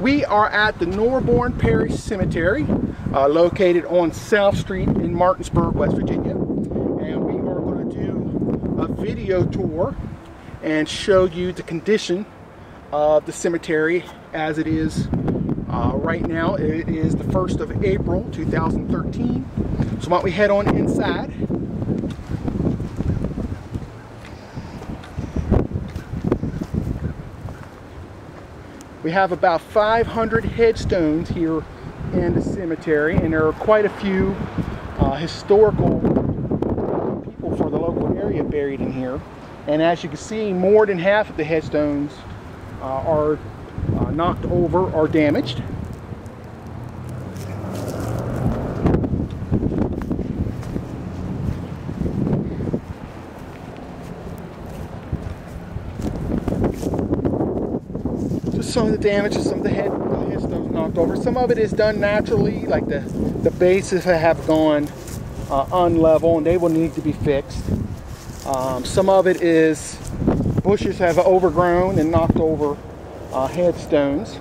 We are at the Norbourne Parrish Cemetery, located on South Street in Martinsburg, West Virginia. And we are going to do a video tour and show you the condition of the cemetery as it is right now. It is the 1st of April 2013. So why don't we head on inside. We have about 500 headstones here in the cemetery, and there are quite a few historical people for the local area buried in here. And as you can see, more than half of the headstones are knocked over or damaged. Some of the damage, some of the headstones knocked over. Some of it is done naturally, like the bases have gone unlevel and they will need to be fixed. Some of it is bushes have overgrown and knocked over headstones.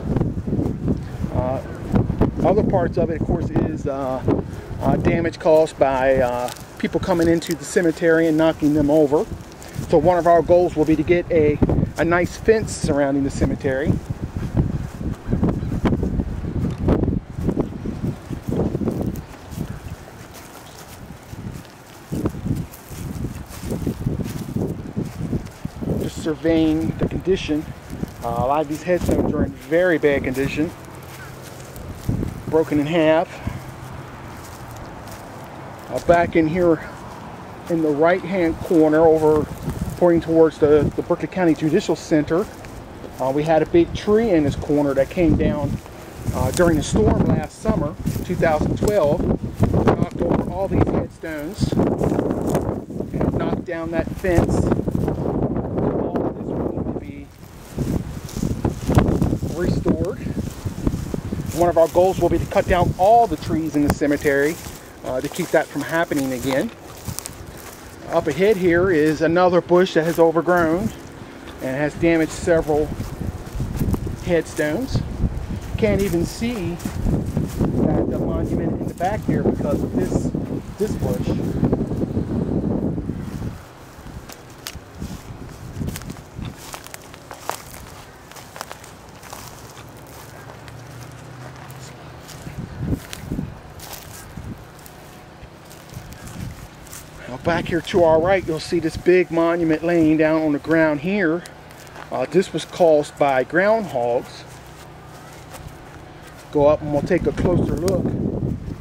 Other parts of it, of course, is damage caused by people coming into the cemetery and knocking them over. So one of our goals will be to get a nice fence surrounding the cemetery. Just surveying the condition. A lot of these headstones are in very bad condition. Broken in half. Back in here in the right hand corner over pointing towards the Berkeley County Judicial Center, we had a big tree in this corner that came down during the storm last summer, 2012. Knocked over all these headstones and knocked down that fence. All of this will need to be restored. One of our goals will be to cut down all the trees in the cemetery to keep that from happening again. Up ahead here is another bush that has overgrown and has damaged several headstones. Can't even see that monument in the back here because of this bush. Back here to our right, you'll see this big monument laying down on the ground here. This was caused by groundhogs. Go up and we'll take a closer look.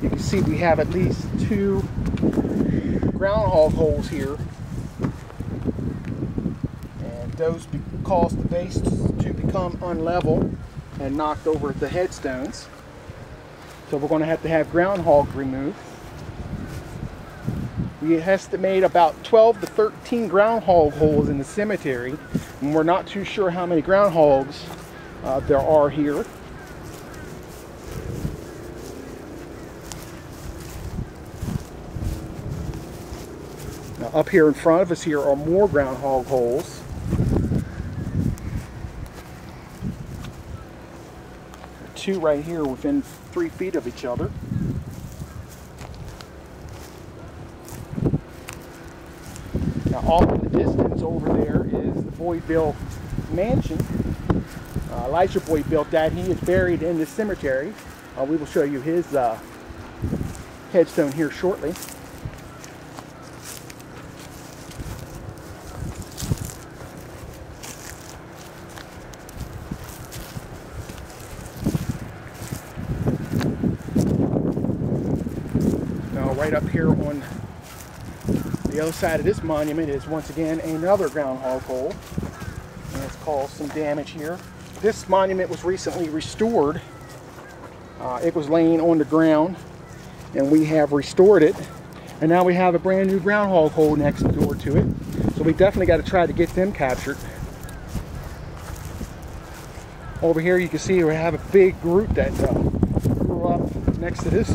You can see we have at least 2 groundhog holes here. And those caused the base to become unlevel and knocked over the headstones. So we're going to have groundhog removed. We estimate about 12 to 13 groundhog holes in the cemetery, and we're not too sure how many groundhogs there are here. Now up here in front of us here are more groundhog holes. There are 2 right here within 3 feet of each other. Now, off in the distance over there is the Boydville mansion. Elijah Boyd built that. He is buried in this cemetery. We will show you his headstone here shortly. Now, right up here on the other side of this monument is once again another groundhog hole, and it's caused some damage here. This monument was recently restored. It was laying on the ground and we have restored it, and now we have a brand new groundhog hole next door to it. So we definitely got to try to get them captured. Over here you can see we have a big group that grew up next to this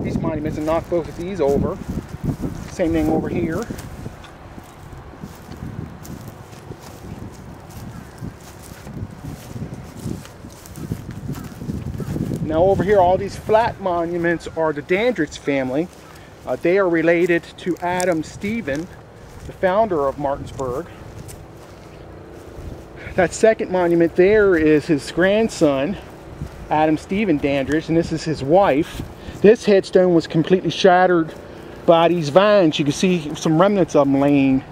these monuments and knocked both of these over. Same thing over here. Now over here, all these flat monuments are the Dandridge family. They are related to Adam Stephen, the founder of Martinsburg. That second monument there is his grandson, Adam Stephen Dandridge, and this is his wife. This headstone was completely shattered by these vines. You can see some remnants of them laying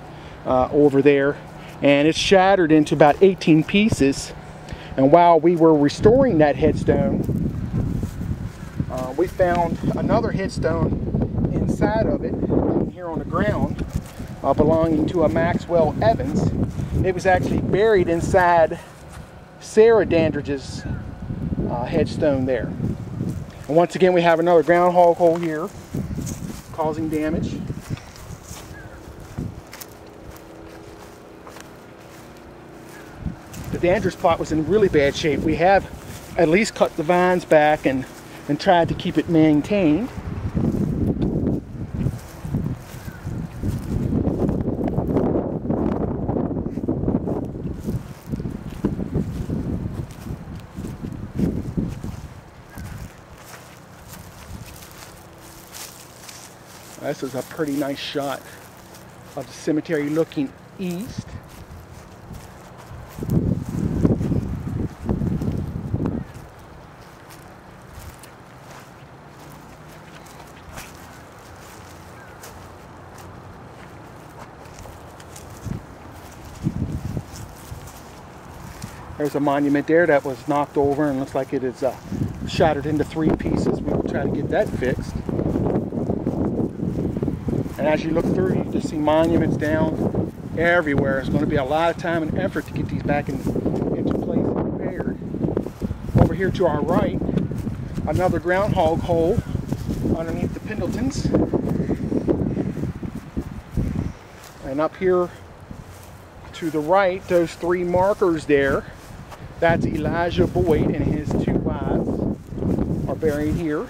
over there, and it's shattered into about 18 pieces. And while we were restoring that headstone, we found another headstone inside of it here on the ground, belonging to a Maxwell Evans. It was actually buried inside Sarah Dandridge's headstone there. And once again, we have another groundhog hole here causing damage. The Dandridge plot was in really bad shape. We have at least cut the vines back and tried to keep it maintained. This is a pretty nice shot of the cemetery looking east. There's a monument there that was knocked over and looks like it is shattered into 3 pieces. We will try to get that fixed. And as you look through, you just see monuments down everywhere. It's going to be a lot of time and effort to get these back into place and repaired. Over here to our right, another groundhog hole underneath the Pendletons. And up here to the right, those 3 markers there, that's Elijah Boyd and his 2 wives are buried here.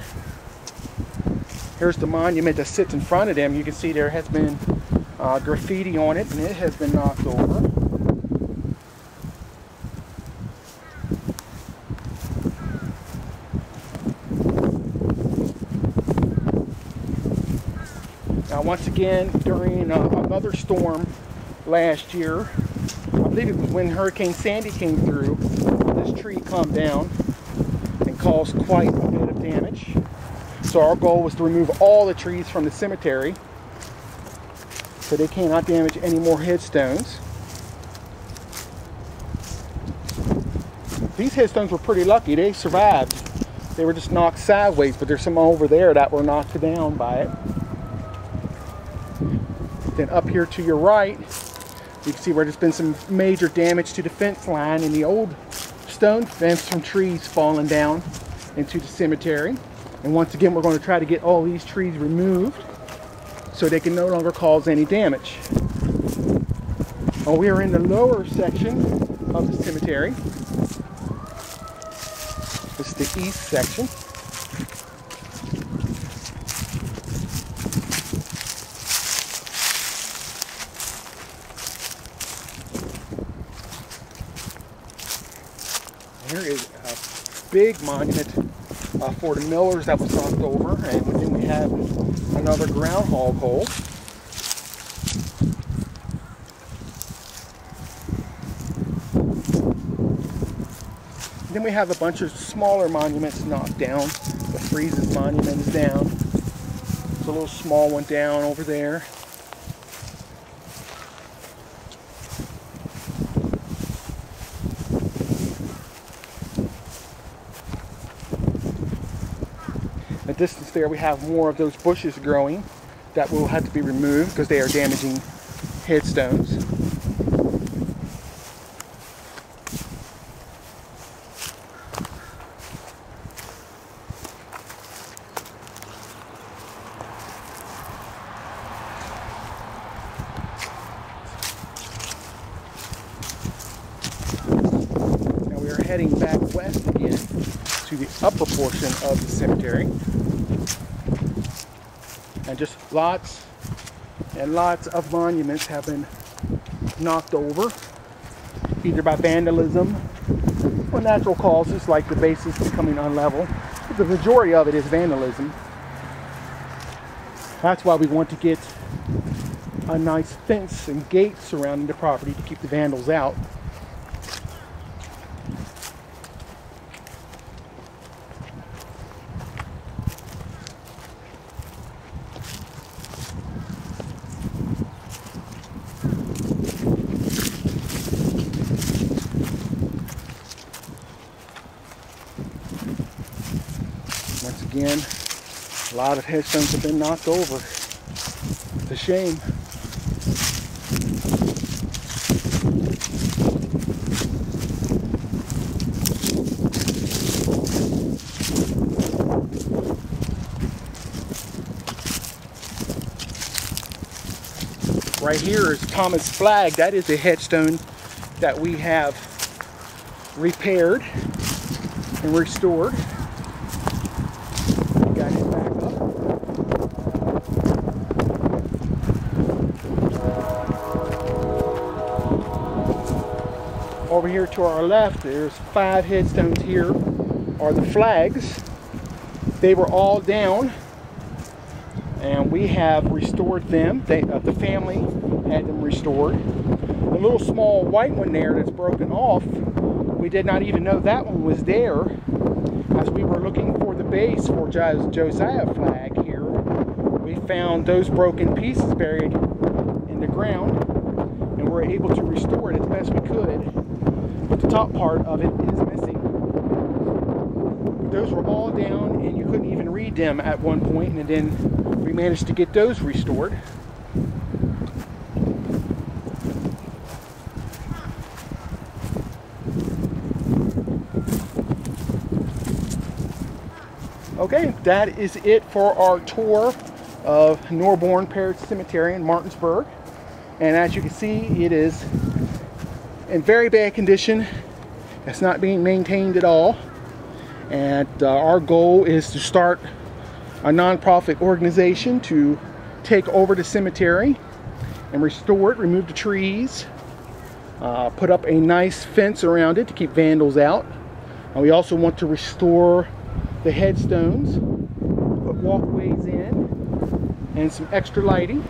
Here's the monument that sits in front of them. You can see there has been graffiti on it, and it has been knocked over. Now once again, during another storm last year, I believe it was when Hurricane Sandy came through, this tree come down and caused quite a bit of damage. So our goal was to remove all the trees from the cemetery so they cannot damage any more headstones. These headstones were pretty lucky. They survived. They were just knocked sideways, but there's some over there that were knocked down by it. Then up here to your right, you can see where there's been some major damage to the fence line and the old stone fence from trees falling down into the cemetery. And once again, we're going to try to get all these trees removed so they can no longer cause any damage. We are in the lower section of the cemetery. This is the east section. Here is a big monument for the Millers that was knocked over, and then we have another groundhog hole. Then we have a bunch of smaller monuments knocked down. The Freeze's monument is down. There's a little small one down over there. At distance there, we have more of those bushes growing that will have to be removed because they are damaging headstones. Now we are heading back west again to the upper portion of the cemetery. And just lots and lots of monuments have been knocked over, either by vandalism for natural causes like the bases becoming unlevel. But the majority of it is vandalism. That's why we want to get a nice fence and gate surrounding the property to keep the vandals out. Once again, a lot of headstones have been knocked over. It's a shame. Right here is Thomas' flag. That is a headstone that we have repaired and restored. Got it back up. Over here to our left, there's 5 headstones here, are the flags. They were all down, and we have restored them. The family had them restored. The little small white one there that's broken off, we did not even know that one was there. As we were looking for the base for Josiah flag here, we found those broken pieces buried in the ground, and were able to restore it as best we could. But the top part of it is missing. Those were all down, and you couldn't even read them at one point, and then we managed to get those restored. Okay, that is it for our tour of Norbourne Parrish Cemetery in Martinsburg. And as you can see, it is in very bad condition. It's not being maintained at all. And our goal is to start a nonprofit organization to take over the cemetery and restore it, remove the trees, put up a nice fence around it to keep vandals out. And we also want to restore the headstones, put walkways in, and some extra lighting.